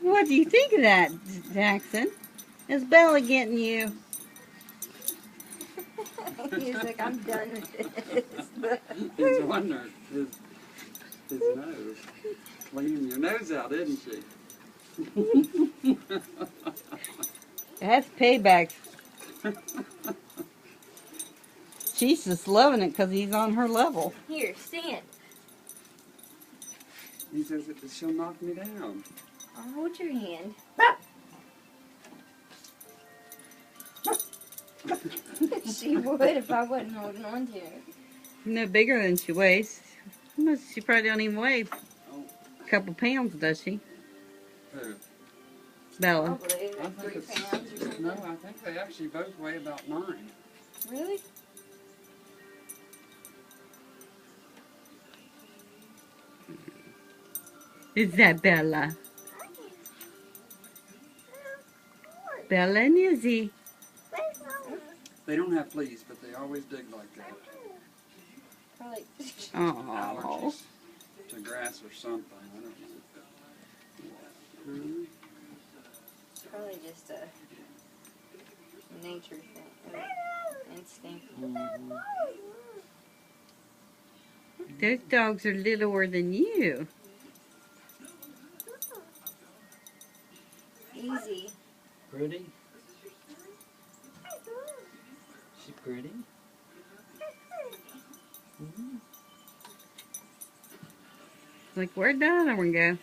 What do you think of that, Jackson? Is Bella getting you? He's like, I'm done with this. He's wondering, his nose. Cleaning your nose out, isn't she? That's payback. She's just loving it because he's on her level. Here, stand. He says that she'll knock me down. I'll hold your hand. She would if I wasn't holding on to her. No bigger than she weighs. She probably don't even weigh Oh, a couple pounds, does she? who? Bella. Probably I like think 3 it's, pounds or something. no, I think they actually both weigh about 9. Really? Is that Bella? Bella and Izzy. They don't have fleas, but they always dig like that. Probably. Oh. Allergies to grass or something. I don't know. Hmm? Probably just a nature thing. Instinct. Mm-hmm. Those dogs are littler than you. Easy. Pretty? She pretty? Like, where'd that one go?